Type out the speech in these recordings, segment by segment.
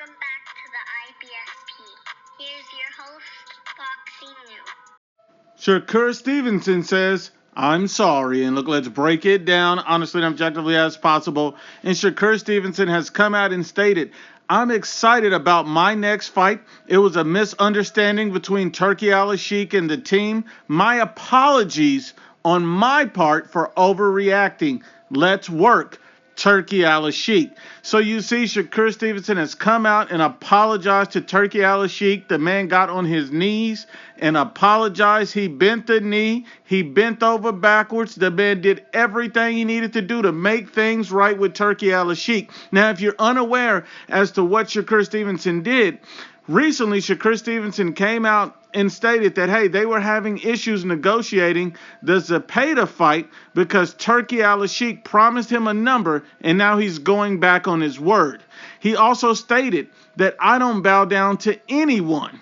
Welcome back to the IBSP. Here's your host, Foxy New. Shakur Stevenson says, I'm sorry. And look, let's break it down honestly and objectively as possible. And Shakur Stevenson has come out and stated, I'm excited about my next fight. It was a misunderstanding between Turki Al-Sheikh and the team. My apologies on my part for overreacting. Let's work. Turki Al-Sheikh. So you see, Shakur Stevenson has come out and apologized to Turki Al-Sheikh. The man got on his knees and apologized. He bent the knee. He bent over backwards. The man did everything he needed to do to make things right with Turki Al-Sheikh. Now, if you're unaware as to what Shakur Stevenson did, recently Shakur Stevenson came out and stated that, hey, they were having issues negotiating the Zepeda fight because Turki Al-Sheikh promised him a number and now he's going back on his word. He also stated that I don't bow down to anyone.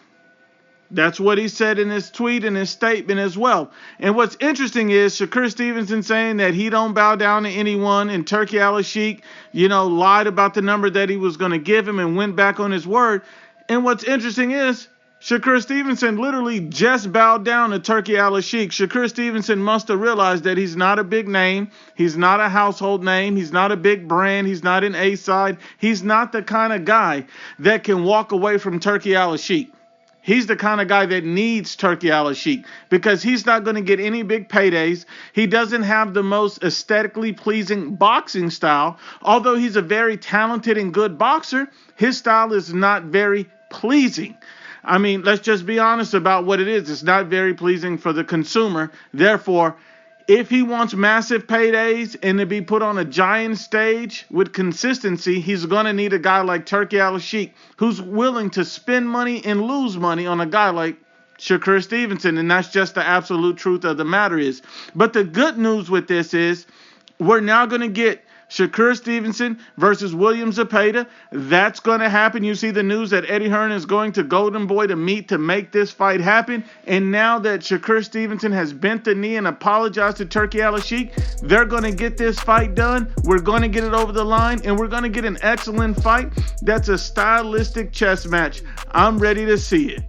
That's what he said in his tweet and his statement as well. And what's interesting is Shakur Stevenson saying that he don't bow down to anyone, and Turki Al-Sheikh, lied about the number that he was going to give him and went back on his word. And what's interesting is Shakur Stevenson literally just bowed down to Turki Al-Sheikh. Shakur Stevenson must have realized that he's not a big name. He's not a household name. He's not a big brand. He's not an A-side. He's not the kind of guy that can walk away from Turki Al-Sheikh. He's the kind of guy that needs Turki Al-Sheikh because he's not going to get any big paydays. He doesn't have the most aesthetically pleasing boxing style. Although he's a very talented and good boxer, his style is not very pleasing. I mean, let's just be honest about what it is. It's not very pleasing for the consumer. Therefore, if he wants massive paydays and to be put on a giant stage with consistency, he's going to need a guy like Turki Al-Sheikh who's willing to spend money and lose money on a guy like Shakur Stevenson. And that's just the absolute truth of the matter is. But the good news with this is we're now going to get Shakur Stevenson versus William Zepeda. That's going to happen. You see the news that Eddie Hearn is going to Golden Boy to meet to make this fight happen. And now that Shakur Stevenson has bent the knee and apologized to Turki Al-Sheikh, they're going to get this fight done. We're going to get it over the line, and we're going to get an excellent fight. That's a stylistic chess match. I'm ready to see it.